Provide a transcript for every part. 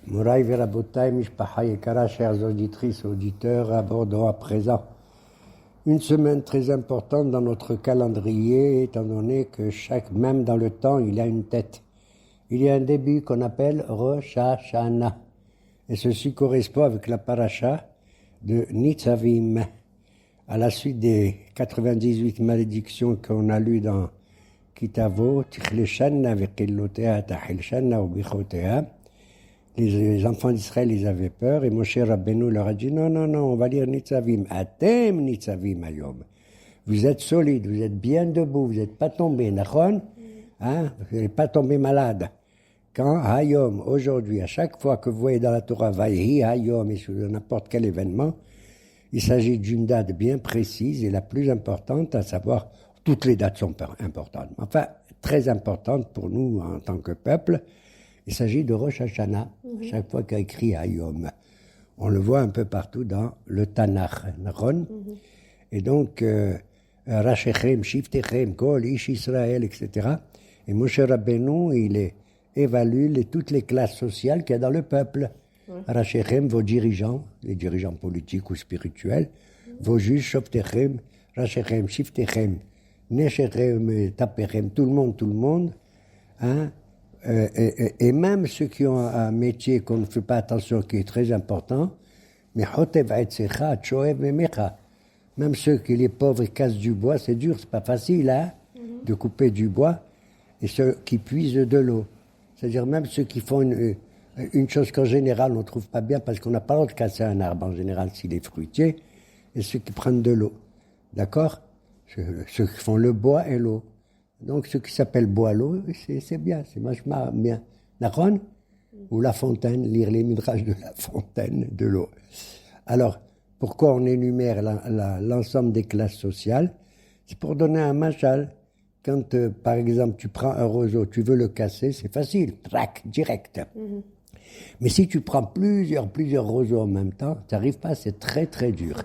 Moraï Verabotaï, Mishpaha Yekara, chers auditrices, auditeurs, abordons à présent une semaine très importante dans notre calendrier, étant donné que même dans le temps, il y a une tête. Il y a un début qu'on appelle Rosh Hashanah. Et ceci correspond avec la paracha de Nitzavim. À la suite des 98 malédictions qu'on a lues dans Kitavo, Tichleshanna Vekillotea, Tahilshanna Ubichotea, les enfants d'Israël, ils avaient peur, et Moshe Rabbeinu leur a dit, non, on va lire Nitzavim. Atem Nitzavim Ayom. Vous êtes solides, vous êtes bien debout, vous n'êtes pas tombés, nachon, hein? Vous n'êtes pas tombés malades. Quand Hayom, aujourd'hui, à chaque fois que vous voyez dans la Torah, Vayhi Hayom, et sur n'importe quel événement, il s'agit d'une date bien précise et la plus importante, à savoir, toutes les dates sont importantes, enfin, très importantes pour nous en tant que peuple. Il s'agit de Rosh Hashanah, chaque fois qu'il y a écrit Hayom. On le voit un peu partout dans le Tanakh, et donc, Rashechem, Shiftechem, Kol, Ish Israël, etc. Et Moshe Rabbeinu, il évalue toutes les classes sociales qu'il y a dans le peuple. Rashechem, vos dirigeants, les dirigeants politiques ou spirituels, vos juges, Shoftechem, Rashechem, Shiftechem, Neshechem, Tapechem, tout le monde, hein. Et même ceux qui ont un métier qu'on ne fait pas attention, qui est très important, mais même ceux qui, les pauvres, cassent du bois, c'est dur, c'est pas facile, hein, de couper du bois, et ceux qui puisent de l'eau. C'est-à-dire même ceux qui font une chose qu'en général on ne trouve pas bien, parce qu'on n'a pas le droit de casser un arbre, en général, s'il est fruitier, et ceux qui prennent de l'eau. D'accord? Ceux qui font le bois et l'eau. Donc, ce qui s'appelle boileau, c'est bien, c'est vachement bien. Nachon? Ou la fontaine, lire les midrash de la fontaine, de l'eau. Alors, pourquoi on énumère l'ensemble des classes sociales? C'est pour donner un machal. Quand, par exemple, tu prends un roseau, tu veux le casser, c'est facile, trac, direct. Mais si tu prends plusieurs roseaux en même temps, tu n'arrives pas, c'est très, très dur.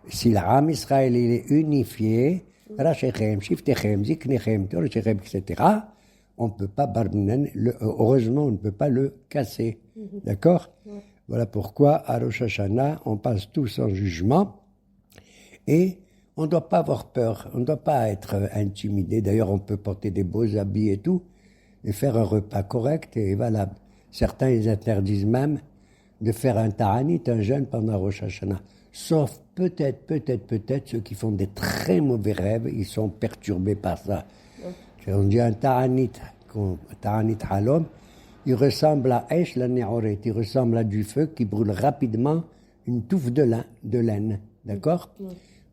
Si la Ram Israël est unifié, Rashechem, Shiftechem, Ziknechem, Torshechem, etc., on ne peut pas, heureusement, on ne peut pas le casser. D'accord? Voilà pourquoi, à Rosh Hashanah, on passe tous en jugement et on ne doit pas avoir peur, on ne doit pas être intimidé. D'ailleurs, on peut porter des beaux habits et tout, et faire un repas correct et valable. Certains, ils interdisent même de faire un ta'anit, un jeûne pendant Rosh Hashanah. Sauf peut-être ceux qui font des très mauvais rêves, ils sont perturbés par ça. On dit un ta'anit halom, il ressemble à Esh la Ne'oret, il ressemble à du feu qui brûle rapidement une touffe de laine. D'accord?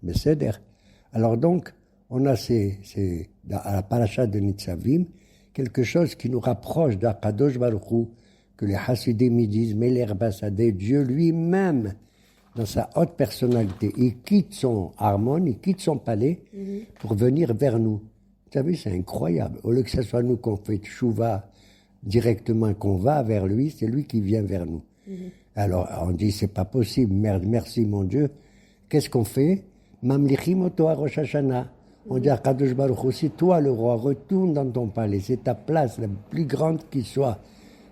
Mais c'est d'air. Alors donc, on a à la paracha de Nitzavim, quelque chose qui nous rapproche d'Akadosh Baruch Hu, que les Hasidim disent, Meler Basadeh, Dieu lui-même, dans sa haute personnalité, il quitte son harmon, il quitte son palais pour venir vers nous. Vous savez, c'est incroyable. Au lieu que ce soit nous qu'on fait tchouva directement, qu'on va vers lui, c'est lui qui vient vers nous. Alors, on dit, c'est pas possible, merci mon Dieu. Qu'est-ce qu'on fait? Mamlichim oto à Rosh Hashanah. On dit à Kadosh Baruch Hu, c'est toi le roi, retourne dans ton palais, c'est ta place, la plus grande qui soit.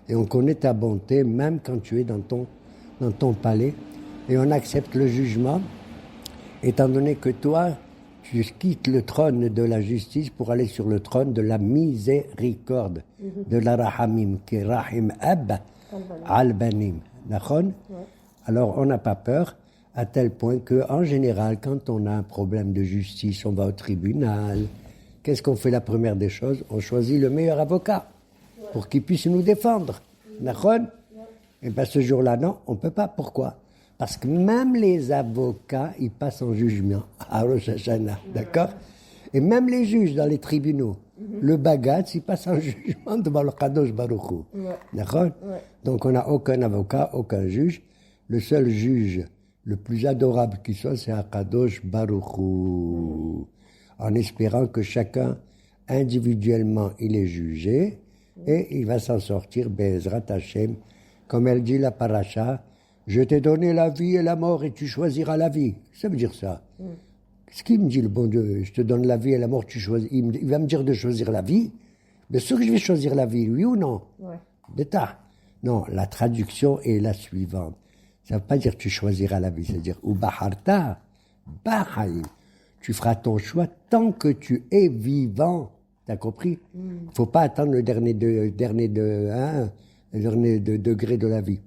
Et on connaît ta bonté, même quand tu es dans ton palais. Et on accepte le jugement, étant donné que toi, tu quittes le trône de la justice pour aller sur le trône de la miséricorde, de la rahamim, qui est rahim ab al-banim. D'accord? Alors, on n'a pas peur, à tel point qu'en général, quand on a un problème de justice, on va au tribunal. Qu'est-ce qu'on fait la première des choses? On choisit le meilleur avocat pour qu'il puisse nous défendre. D'accord? Et bien, ce jour-là, non, on ne peut pas. Pourquoi? Parce que même les avocats, ils passent en jugement à Rosh Hashanah, d'accord? Et même les juges dans les tribunaux, le bagatz, ils passent en jugement devant le Kadosh Baruch Hu, d'accord? Donc on n'a aucun avocat, aucun juge. Le seul juge le plus adorable qui soit, c'est Kadosh Baruch Hu, en espérant que chacun, individuellement, il est jugé et il va s'en sortir, Be'ezrat Hashem, comme elle dit la paracha, je t'ai donné la vie et la mort et tu choisiras la vie. Ça veut dire ça. Ce qu'il me dit, le bon Dieu, je te donne la vie et la mort, tu choisis. Il va me dire de choisir la vie. Bien sûr que je vais choisir la vie, oui ou non? D'état. Non, la traduction est la suivante. Ça ne veut pas dire que tu choisiras la vie, c'est-à-dire ou baharta, bahaim. Tu feras ton choix tant que tu es vivant. T'as compris? Il ne faut pas attendre le dernier degré de la vie.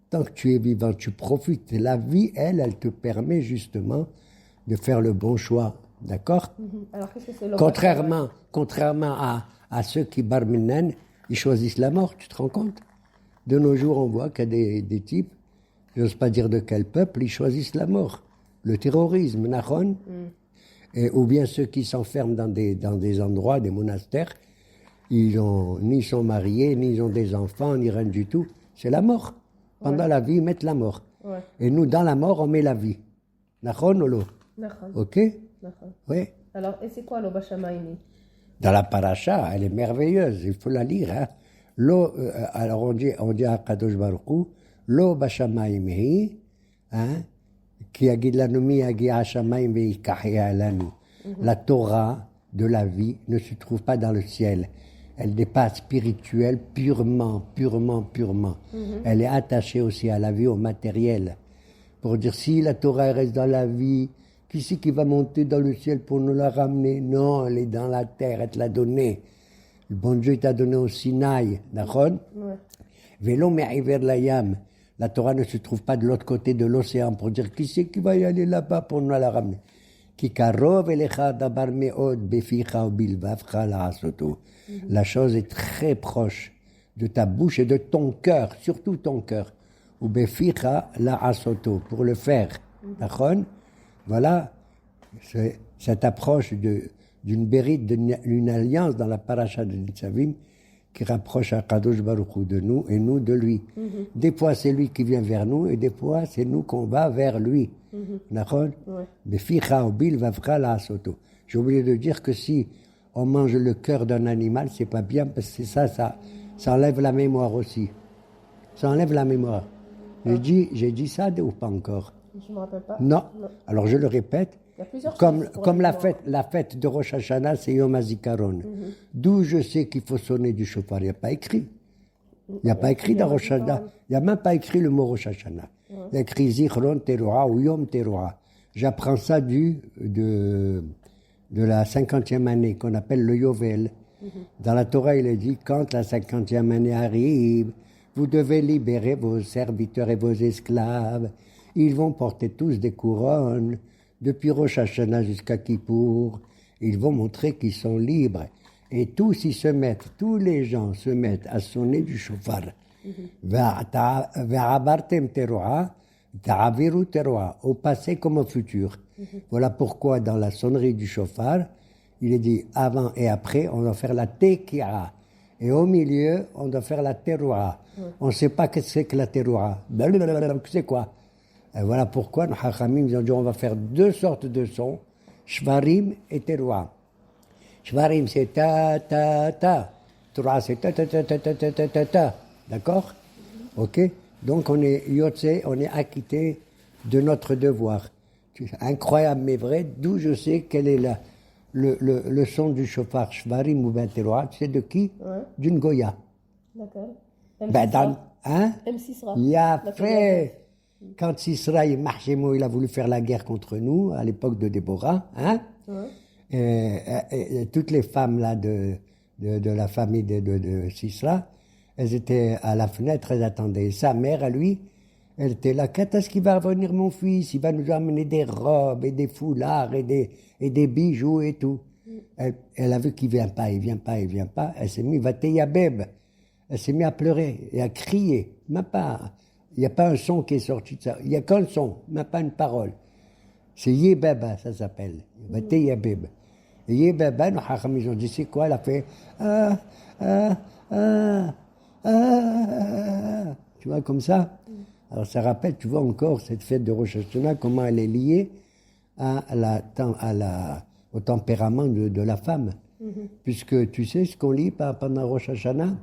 Tant que tu es vivant, tu profites. La vie, elle te permet justement de faire le bon choix. D'accord? Alors, qu'est-ce que c'est le Contrairement à ceux qui barminent, ils choisissent la mort, tu te rends compte? De nos jours, on voit qu'il y a des types, j'ose pas dire de quel peuple, ils choisissent la mort. Le terrorisme, Nahon, ou bien ceux qui s'enferment dans des endroits, des monastères, ni sont mariés, ni ils ont des enfants, ni rien du tout. C'est la mort. Pendant la vie, ils mettent la mort. Ouais. Et nous, dans la mort, on met la vie. Nahon ou l'eau? D'accord. Ok? D'accord. Oui. Alors, et c'est quoi l'eau Bashamaïni? Dans la paracha, elle est merveilleuse, il faut la lire. Hein. L'eau, alors on dit à Kadosh Baruch Hu, l'eau bashamayim hi, hein, qui a guidé la nomi a guidé hashamayim veikahia lanu. La Torah de la vie ne se trouve pas dans le ciel. Elle n'est pas spirituelle purement. Elle est attachée aussi à la vie, au matériel. Pour dire, si la Torah reste dans la vie, qui c'est qui va monter dans le ciel pour nous la ramener? Non, elle est dans la terre, elle te l'a donnée. Le bon Dieu t'a donné au Sinaï, d'accord? Vélo me'iver layam. La Torah ne se trouve pas de l'autre côté de l'océan pour dire qui c'est qui va y aller là-bas pour nous la ramener. Ki karov elecha dabar me'od beficha ubilvavcha la'asoto. La chose est très proche de ta bouche et de ton cœur, surtout ton cœur. Ou beficha la'asoto, pour le faire. D'accord? Voilà, c'est cette approche d'une bérite, d'une alliance dans la paracha de Nitzavim qui rapproche Akadosh Baruch Hu de nous et nous de lui. Des fois, c'est lui qui vient vers nous et des fois, c'est nous qu'on va vers lui. D'accord? J'ai oublié de dire que si on mange le cœur d'un animal, c'est pas bien parce que ça enlève la mémoire aussi. Ça enlève la mémoire. J'ai dit ça ou pas encore? Je ne me rappelle pas. Non. Alors je le répète. Il y a plusieurs Comme choses pour la fête de Rosh Hashanah, c'est Yom HaZikaron. D'où je sais qu'il faut sonner du chauffard. Il n'y a pas écrit. Il n'y a pas écrit dans Rosh Hashanah. Il n'y a même pas écrit le mot Rosh Hashanah. Il y a écrit Zichron Teruah ou Yom Teruah. J'apprends ça de la 50e année qu'on appelle le Yovel. Dans la Torah, il est dit, quand la 50e année arrive, vous devez libérer vos serviteurs et vos esclaves. Ils vont porter tous des couronnes. Depuis Rosh Hashanah jusqu'à Kippour, ils vont montrer qu'ils sont libres. Et tous tous les gens se mettent à sonner du chauffard. Ve'abartem teroa, ta'aviru teroa, au passé comme au futur. Voilà pourquoi dans la sonnerie du chauffard, il est dit avant et après, on doit faire la teki'a. Et au milieu, on doit faire la teroa. On ne sait pas ce que c'est que la teroa. C'est quoi? Et voilà pourquoi nos Hachamim ont dit on va faire deux sortes de sons, Shvarim et Teruah. Shvarim c'est ta ta ta, Teruah c'est ta ta ta ta ta ta ta ta ta. D'accord? Ok? Donc on est yotze, on est acquitté de notre devoir. Incroyable mais vrai, d'où je sais quel est le son du chauffard Shvarim ou ben Teruah, tu sais de qui? D'une Goya. D'accord. M6 Il y a fait. Quand Sisra et Mahshemo, il a voulu faire la guerre contre nous, à l'époque de Déborah, hein, et toutes les femmes là de la famille de Sisra, elles étaient à la fenêtre, elles attendaient. Sa mère, à lui, elle était là, quand est-ce qu'il va revenir mon fils? Il va nous amener des robes et des foulards et des bijoux et tout. Elle a vu qu'il vient pas. Elle s'est mise, elle s'est mise à pleurer et à crier, même pas. Il n'y a pas un son qui est sorti de ça. Il n'y a qu'un son, même pas une parole. C'est Yebeba, ça s'appelle. Yebeb. Et Yebeba, nos Hacham, ils ont dit, c'est quoi? Elle a fait tu vois, comme ça. Alors ça rappelle, tu vois encore, cette fête de Rosh Hashanah, comment elle est liée au tempérament de la femme. Puisque tu sais ce qu'on lit pendant Rosh Hashanah?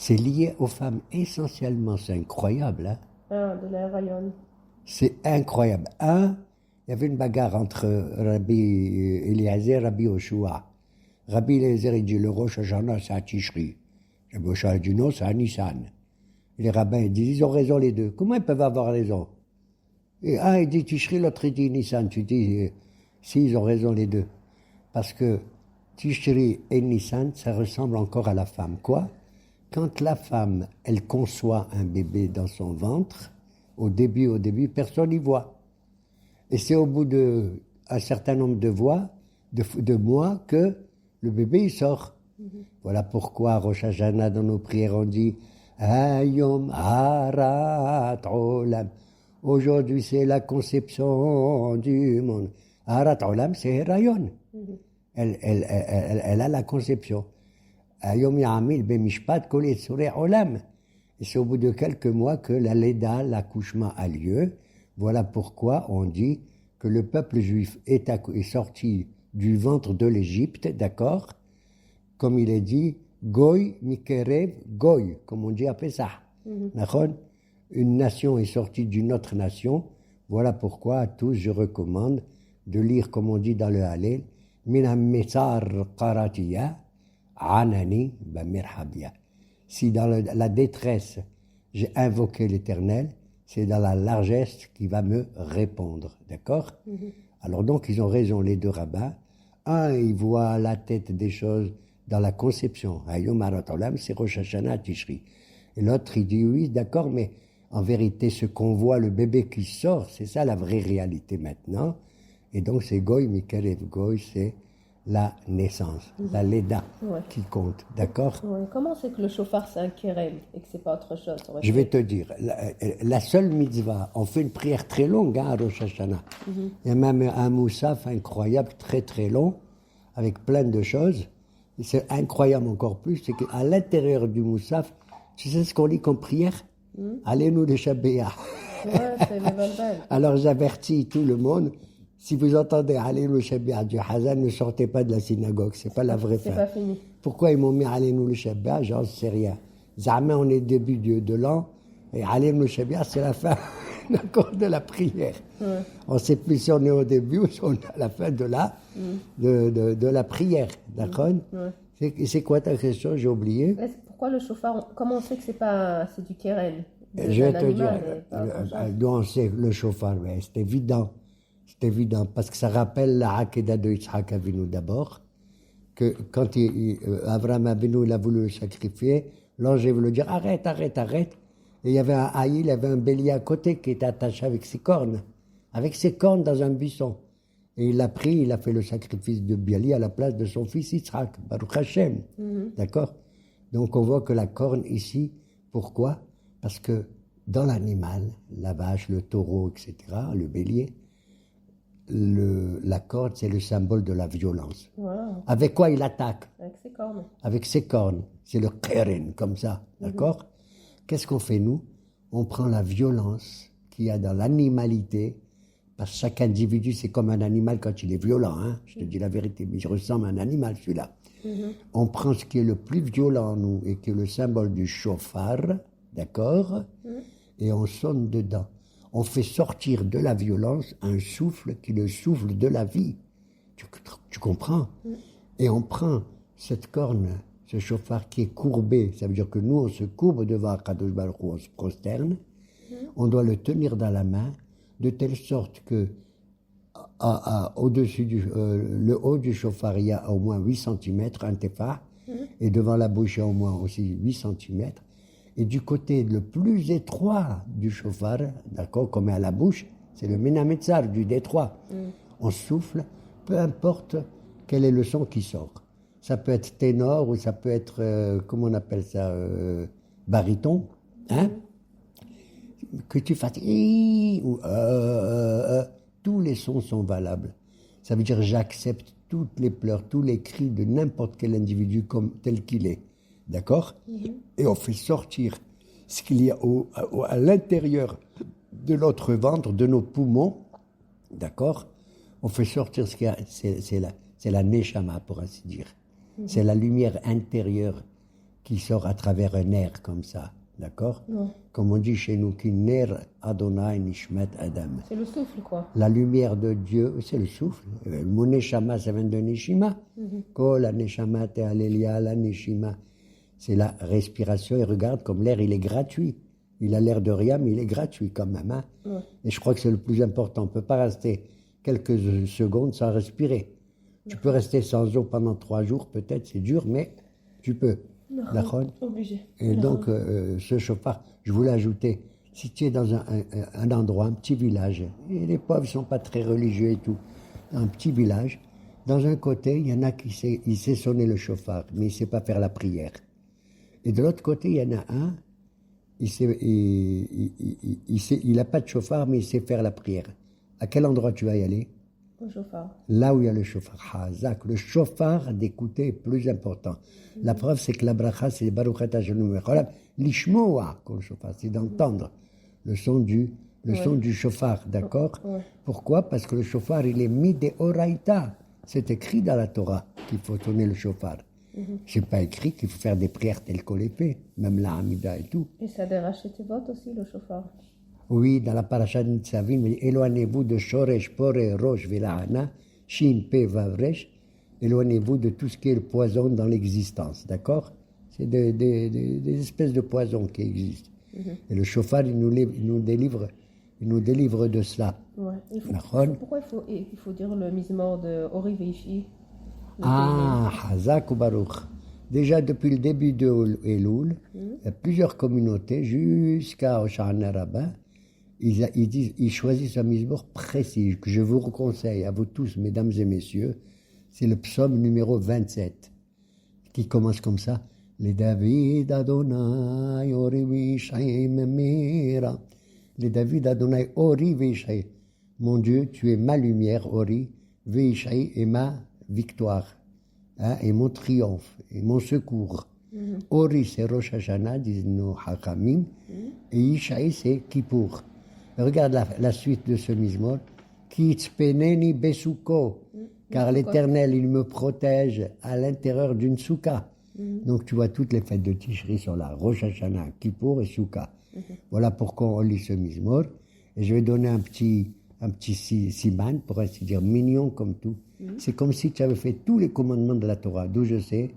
C'est lié aux femmes essentiellement, c'est incroyable. Hein? De la Rayon. C'est incroyable. Il y avait une bagarre entre Rabbi Eliezer et Rabbi Yoshua. Rabbi Eliezer, il dit le Rosh Hashanah, c'est à Tishri. Rabbi Oshaya dit non, c'est un Nissan. Et les rabbins ils disent, ils ont raison les deux. Comment ils peuvent avoir raison? Et un il dit Tishri, l'autre il dit Nissan. Tu dis, si ils ont raison les deux. Parce que Tishri et Nissan, ça ressemble encore à la femme. Quoi? Quand la femme, elle conçoit un bébé dans son ventre, au début, personne n'y voit. Et c'est au bout d'un certain nombre de mois, que le bébé il sort. Voilà pourquoi à Rosh Hashanah, dans nos prières, on dit Hayom Harat Olam. Aujourd'hui, c'est la conception du monde. Harat Olam, c'est Herayon. Elle a la conception. Hayom Ya'amil Bemishpat Kol Yetzorei Olam. Et c'est au bout de quelques mois que la Léda, l'accouchement, a lieu. Voilà pourquoi on dit que le peuple juif est sorti du ventre de l'Égypte, d'accord? Comme il est dit, Goy Mikerev Goy, comme on dit à Pessah. D'accord? Une nation est sortie d'une autre nation. Voilà pourquoi à tous je recommande de lire, comme on dit dans le Hallel, Minam Metsar Qaratiya, Anani Bamirhabia. Si dans la détresse, j'ai invoqué l'Éternel, c'est dans la largesse qui va me répondre. D'accord? Alors donc, ils ont raison, les deux rabbins. Un, il voit la tête des choses dans la conception. Hayom Harat Olam, c'est Rosh Hashanah Tishri. Et l'autre, il dit oui, d'accord, mais en vérité, ce qu'on voit, le bébé qui sort, c'est ça la vraie réalité maintenant. Et donc, c'est Goy, Mikerev Goy, c'est la naissance, la Léda qui compte, d'accord? Comment c'est que le chauffard c'est un kérem et que c'est pas autre chose? Je vais te dire, la seule mitzvah, on fait une prière très longue à Rosh Hashanah. Il y a même un moussaf incroyable, très très long, avec plein de choses. Et c'est incroyable encore plus, c'est qu'à l'intérieur du moussaf, tu sais ce qu'on lit comme prière? Allez-nous les Shabéa. C'est le bal. Alors j'avertis tout le monde, si vous entendez Allénou Shabbat du Hazan, ne sortez pas de la synagogue, c'est pas la vraie fin. C'est pas fini. Pourquoi ils m'ont mis Allénou le Shabbat? J'en sais rien. Jamais on est début de l'an, et Allénou Shabbat, c'est la fin de la prière. On ne sait plus si on est au début ou si on est à la fin de la prière, d'accord? C'est quoi ta question? J'ai oublié. Pourquoi le chauffard, comment on sait que c'est du kérem? Je vais te dire, nous on sait le chauffard, c'est évident. C'est évident, parce que ça rappelle la Hakeda de Yitzhak Avinu d'abord, que quand Avraham Avinu il a voulu le sacrifier, l'ange est venu dire arrête. Et il y avait un haïl, il y avait un bélier à côté qui était attaché avec ses cornes dans un buisson. Et il l'a pris, il a fait le sacrifice de Bélier à la place de son fils Yitzhak, Baruch Hashem. D'accord? Donc on voit que la corne ici, pourquoi? Parce que dans l'animal, la vache, le taureau, etc., le bélier, la corne, c'est le symbole de la violence. Wow. Avec quoi il attaque? Avec ses cornes. Avec ses cornes. C'est le keren, comme ça. D'accord? Qu'est-ce qu'on fait, nous? On prend la violence qu'il y a dans l'animalité, parce que chaque individu, c'est comme un animal quand il est violent. Hein? Je te dis la vérité, mais il ressemble à un animal, celui-là. On prend ce qui est le plus violent en nous, et qui est le symbole du chauffard, d'accord? Et on sonne dedans. On fait sortir de la violence un souffle qui est le souffle de la vie. Tu comprends? Et on prend cette corne, ce chauffard qui est courbé. Ça veut dire que nous, on se courbe devant Akadosh Baruch Hu, on se prosterne. On doit le tenir dans la main, de telle sorte que au-dessus le haut du chauffard, il y a au moins 8 cm, un tefah, et devant la bouche, il y a au moins aussi 8 cm. Et du côté le plus étroit du chauffard, d'accord, comme à la bouche, c'est le Menametzar du détroit. On souffle, peu importe quel est le son qui sort. Ça peut être ténor ou ça peut être, comment on appelle ça, baryton, hein? Que tu fasses ou tous les sons sont valables. Ça veut dire j'accepte toutes les pleurs, tous les cris de n'importe quel individu comme tel qu'il est. D'accord? Et on fait sortir ce qu'il y a à l'intérieur de notre ventre, de nos poumons. D'accord? On fait sortir ce qu'il y a, c'est la neshama, pour ainsi dire. C'est la lumière intérieure qui sort à travers un air comme ça. D'accord? Comme on dit chez nous, qui ner Adonai Nishmet Adam. C'est le souffle, quoi. La lumière de Dieu, c'est le souffle. Le mot neshama, ça vient de neshima. Kol la neshama te alelia la neshima. c'est la respiration. Et regarde comme l'air, il est gratuit. Il a l'air de rien, mais il est gratuit quand même. Hein. Ouais. Et je crois que c'est le plus important. On ne peut pas rester quelques secondes sans respirer. Tu peux rester sans eau pendant 3 jours, peut-être, c'est dur, mais tu peux. D'accord. Obligé. Et donc, ce chauffard, je voulais ajouter, si tu es dans un endroit, un petit village, et les pauvres ne sont pas très religieux et tout, un petit village, dans un côté, il y en a il sait sonner le chauffard, mais il ne sait pas faire la prière. Et de l'autre côté, il y en a un, il n'a pas de chauffard, mais il sait faire la prière. À quel endroit tu vas y aller? Au chauffard. Là où il y a le chauffard. Hazak, le chauffard d'écouter est plus important. La preuve, c'est que la bracha, c'est Baruch ata Hashem mecholam, l'ishmoa, comme le chauffard, c'est d'entendre le son du chauffard, d'accord? Ouais. Pourquoi? Parce que le chauffard, il est mis de oraïta. C'est écrit dans la Torah qu'il faut sonner le chauffard. C'est pas écrit qu'il faut faire des prières telles qu'on les fait, même la Hamida et tout. Et ça dérache tes votes aussi, le chauffard. Oui, dans la paracha de Nitzavim, il dit éloignez-vous de Shoresh, Pore, Rosh, Velahana, Shin, Pe, Vavresh. Éloignez-vous de tout ce qui est le poison dans l'existence, d'accord? C'est des espèces de poisons qui existent. Et le chauffard, il nous délivre de cela. Ouais. Pourquoi il faut dire le mismor de Ori Veishi? Ah, Hazak ou Baruch. Déjà depuis le début de Elul, il y a plusieurs communautés, jusqu'à Hoshana Rabbin, ils choisissent un mismor précis, que je vous conseille à vous tous, mesdames et messieurs. C'est le psaume numéro 27, qui commence comme ça. Les David Adonai, Ori Vishai Memira. Les David Adonai, Ori Vishai. Mon Dieu, tu es ma lumière, Ori, Vishai est ma victoire, hein, et mon triomphe, et mon secours. Ori, c'est Rosh Hashanah, disent nos Hakamim, et Ishaï, c'est Kippour. Regarde la suite de ce mismor. Kitzpeneni besuko, car l'Éternel, il me protège à l'intérieur d'une souka. Donc tu vois, toutes les fêtes de Tishri sont là, Rosh Hashanah, Kippour et souka. Voilà pourquoi on lit ce mismor. Et je vais donner un petit siman, pour ainsi dire, mignon comme tout. C'est comme si tu avais fait tous les commandements de la Torah, d'où je sais.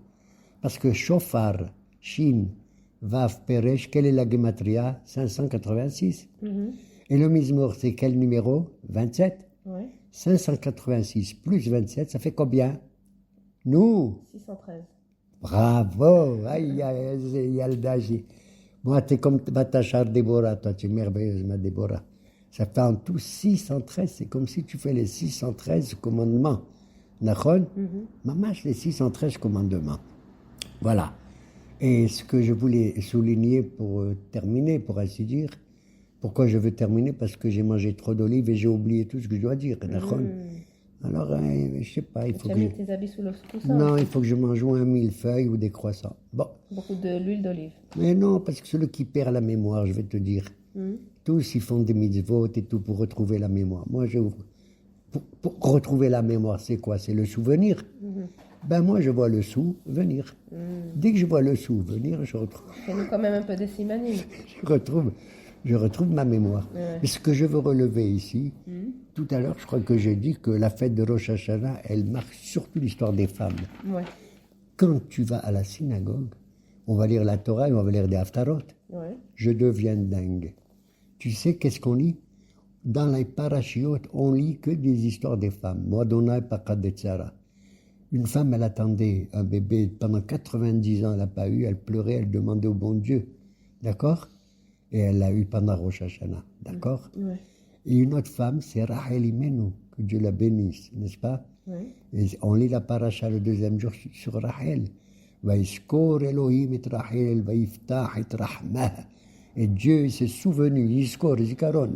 Parce que Shofar, Shin, Vav, Peresh, quelle est la gematria? 586. Et le Mizmor, c'est quel numéro? 27. Ouais. 586 plus 27, ça fait combien? Nous? 613. Bravo! Aïe, aïe, Yaldaji. Moi, t'es comme Batachar Déborah, toi, tu es merveilleuse, ma Déborah. Ça fait en tout 613, c'est comme si tu fais les 613 commandements. D'accord? Mamache, les 613 commandements. Voilà. Et ce que je voulais souligner pour terminer, pour ainsi dire, pourquoi je veux terminer? Parce que j'ai mangé trop d'olives et j'ai oublié tout ce que je dois dire. D'accord? Alors, je sais pas, il faut Tu as que... mis tes habits sous le coussin? Non, il faut que je mange ou un millefeuille ou des croissants. Bon. Beaucoup de l'huile d'olive. Mais non, parce que celui qui perd la mémoire, je vais te dire. Tous, ils font des mitzvot et tout pour retrouver la mémoire. Moi, pour retrouver la mémoire, c'est quoi? C'est le souvenir. Ben moi, je vois le sou venir. Dès que je vois le sou venir, je retrouve... Fais-nous quand même un peu de simanim. je retrouve ma mémoire. Ouais. Mais ce que je veux relever ici, tout à l'heure, je crois que j'ai dit que la fête de Rosh Hashanah, elle marque surtout l'histoire des femmes. Ouais. Quand tu vas à la synagogue, on va lire la Torah et on va lire des Haftarot. Ouais. Je deviens dingue. Tu sais qu'est-ce qu'on lit? Dans les parashiot, on lit que des histoires des femmes. Moadonai Pakadetzara. Une femme, elle attendait un bébé pendant 90 ans, elle n'a pas eu, elle pleurait, elle demandait au bon Dieu. D'accord? Et elle l'a eu pendant Rosh Hashanah. D'accord? Ouais. Et une autre femme, c'est Rachel Imenu, que Dieu la bénisse, n'est-ce pas? Ouais. Et on lit la paracha le deuxième jour sur Rachel. Vaïskor Elohim et Rachel, vaïftach et Rahmah. Et Dieu s'est souvenu, Yiskor, Zikaron,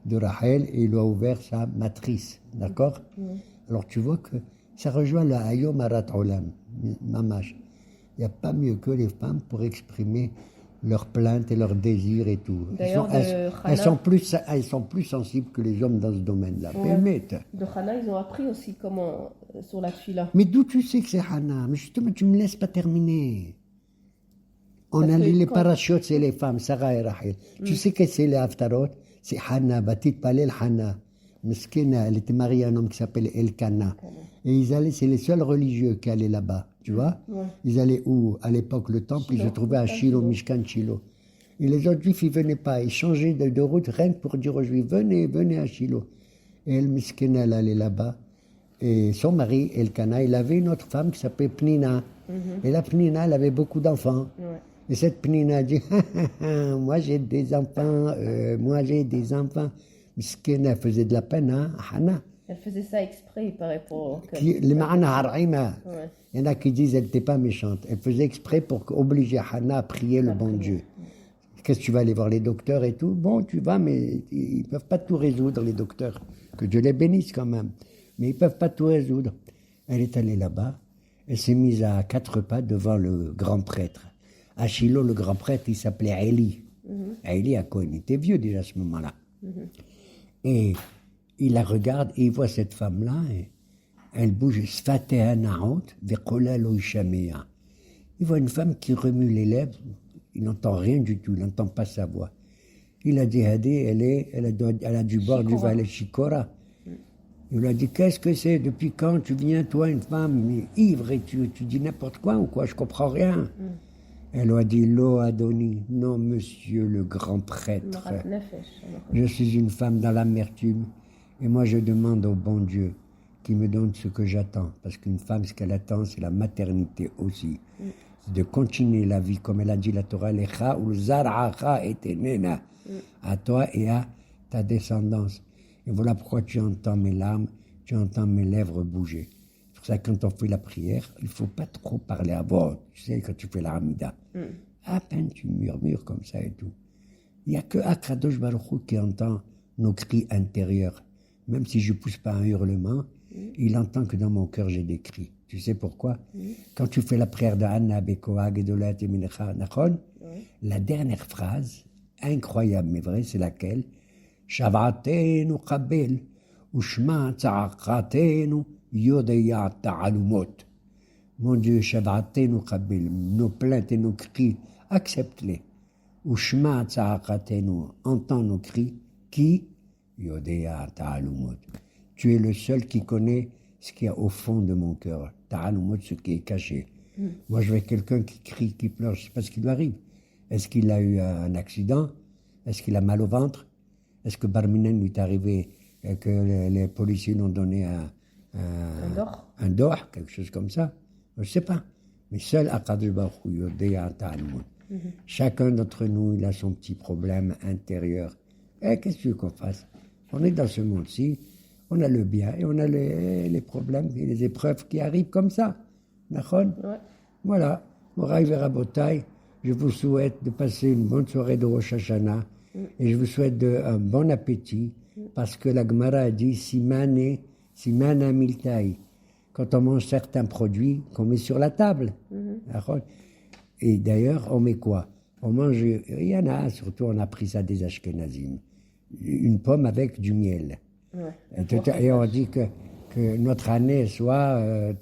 de Rachel, et il lui a ouvert sa matrice. D'accord? Alors tu vois que ça rejoint la Hayom Arat Olam, Mamash. Il n'y a pas mieux que les femmes pour exprimer leurs plaintes et leurs désirs et tout. D'ailleurs, Elles sont plus sensibles que les hommes dans ce domaine-là. Ouais. De Hana, ils ont appris aussi comment, sur la tfila. Mais d'où tu sais que c'est Hana? Mais justement, tu ne me laisses pas terminer. On Parce a que les quand- parachutes, c'est les femmes, Sarah et Rachel. Tu sais que c'est les Haftarot? C'est Hana, Batit Palel Hana. Meskina, elle était mariée à un homme qui s'appelle Elkana. Et ils allaient, c'est les seuls religieux qui allaient là-bas. tu vois. Ouais. Ils allaient où? À l'époque, le temple, il se Shiloh, trouvait à Mishkan Shiloh, Shiloh. Mishkan Shiloh. Et les autres juifs, ils venaient pas. Ils changeaient de route rien que pour dire aux juifs, venez, venez à Shiloh. Et elle, Miskena, elle allait là-bas. Et son mari, Elkana, il avait une autre femme qui s'appelait Pnina. Et la Pnina, elle avait beaucoup d'enfants. Ouais. Et cette Pnina dit, moi j'ai des enfants, moi j'ai des enfants. Miskena, elle faisait de la peine, hein, Hana. Elle faisait ça exprès, il paraît, pour que... Les ma'ana har'ima. Ouais. Il y en a qui disent qu'elle n'était pas méchante. Elle faisait exprès pour obliger Hana à prier le bon Dieu. Qu'est-ce que tu vas aller voir les docteurs et tout? Bon, tu vas, mais ils ne peuvent pas tout résoudre, les docteurs. Que Dieu les bénisse quand même. Mais ils ne peuvent pas tout résoudre. Elle est allée là-bas. Elle s'est mise à 4 pas devant le grand prêtre. À Shiloh, le grand prêtre, il s'appelait Eli. Eli Cohen, il était vieux déjà à ce moment-là. Et il la regarde et il voit cette femme-là. Et elle bouge. Sfateha na'ot, ve'kola lo yishamea. Il voit une femme qui remue les lèvres. Il n'entend rien du tout, il n'entend pas sa voix. Il a dit, Hadi, elle a dû boire du valet Shikora. Il lui a dit, qu'est-ce que c'est? Depuis quand tu viens, toi, une femme ivre, et tu dis n'importe quoi ou quoi? Je comprends rien. Elle lui a dit, Lo Adoni, non, monsieur le grand prêtre. Marat Nefesh. Je suis une femme dans l'amertume, et moi je demande au bon Dieu qui me donne ce que j'attends. Parce qu'une femme, ce qu'elle attend, c'est la maternité aussi. C'est de continuer la vie, comme elle a dit la Torah, Lecha ou Zar'acha et Tenena, à toi et à ta descendance. Et voilà pourquoi tu entends mes larmes, tu entends mes lèvres bouger. C'est pour ça que quand on fait la prière, il ne faut pas trop parler à voix haute. Tu sais, quand tu fais la Hamida. À peine tu murmures comme ça et tout. Il n'y a que Akadosh Baruch Hu qui entend nos cris intérieurs. Même si je ne pousse pas un hurlement, il entend que dans mon cœur j'ai des cris. Tu sais pourquoi? Quand tu fais la prière de Anna, Bekoa, Gedolat et Minecha, Nachon, la dernière phrase, incroyable mais vraie, c'est laquelle? Shavatenu Kabel, Ushma Tza'akatenu, Yodeya Ta'alumot. Mon Dieu, Shavatenu Kabel, nos plaintes et nos cris, accepte-les. Ushma Tza'akatenu, entends nos cris, qui? Yodeya Ta'alumot. Tu es le seul qui connaît ce qu'il y a au fond de mon cœur. Ta'alumot, ce qui est caché. Moi, je vois quelqu'un qui crie, qui pleure, je ne sais pas ce qui lui arrive. Est-ce qu'il a eu un accident? Est-ce qu'il a mal au ventre? Est-ce que Barminen lui est arrivé que les policiers lui ont donné un dor, quelque chose comme ça? Je ne sais pas. Mais seul Akadosh Baruch Hu Yodeya Ta'alumot. Chacun d'entre nous, il a son petit problème intérieur. Et qu'est-ce que tu veux qu'on fasse? On est dans ce monde-ci, on a le bien et on a les problèmes et les épreuves qui arrivent comme ça. D'accord? Ouais. Voilà. Moraï Verabotai, je vous souhaite de passer une bonne soirée de Rosh Hashanah et je vous souhaite un bon appétit parce que la Gemara a dit Simana Miltai. Quand on mange certains produits qu'on met sur la table. D'accord? Et d'ailleurs, on met quoi? On mange, il y en a, surtout on a pris ça des Ashkenazim, une pomme avec du miel. Ouais. Et on dit que notre année soit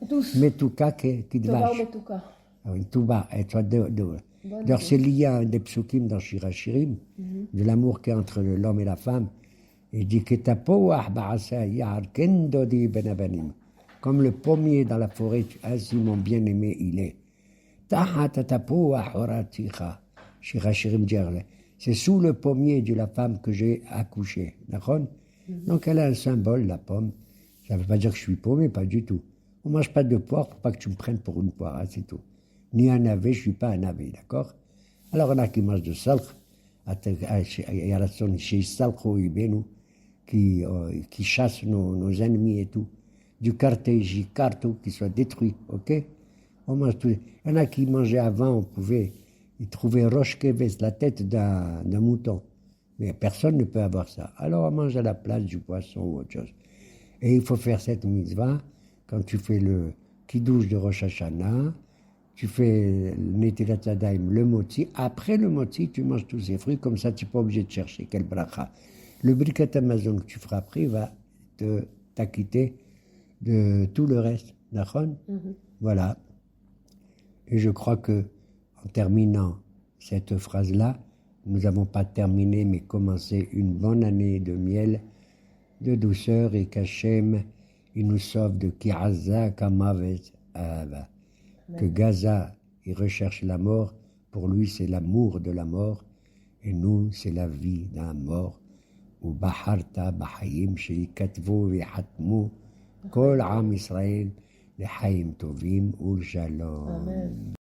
Douce. Metuka qui de Tova ou vache. Metuka. Oui, tout bas, et soit de. D'ailleurs, c'est lié à un des psukim dans Shirachirim, de l'amour qu'il y a entre l'homme et la femme. Il dit que comme le pommier dans la forêt, ainsi mon bien-aimé il est. C'est sous le pommier de la femme que j'ai accouché. D'accord? Donc elle a un symbole, la pomme. Ça ne veut pas dire que je suis paumé, pas du tout. On ne mange pas de poire pour pas que tu me prennes pour une poire, hein, c'est tout. Ni un navet, je ne suis pas un navet, d'accord? Alors on a qui mangent de salch, qui chassent nos ennemis et tout. Du cartégie, carto, qui soit détruit, ok? On mange tout. Il y en a qui mangeaient avant, ils trouvaient roche keves, la tête d'un mouton. Mais personne ne peut avoir ça. Alors on mange à la place du poisson ou autre chose. Et il faut faire cette mitzvah quand tu fais le kiddush de Rosh Hashanah, tu fais le Netilat Yadayim, le moti. Après le moti, tu manges tous ces fruits, comme ça tu n'es pas obligé de chercher quel bracha. Le brikat Amazon que tu feras après va t'acquitter de tout le reste. D'accord? Voilà. Et je crois que, en terminant cette phrase-là, nous n'avons pas terminé, mais commencé une bonne année de miel, de douceur, et qu'Hachem, il nous sauve de Ki'aza Kamavet. Ahava. Que Gaza, il recherche la mort, pour lui c'est l'amour de la mort, et nous c'est la vie d'un mort. ובחרת בחיים שייכתבו ויחתמו כל עם ישראל לחיים טובים ולשלום. Amen.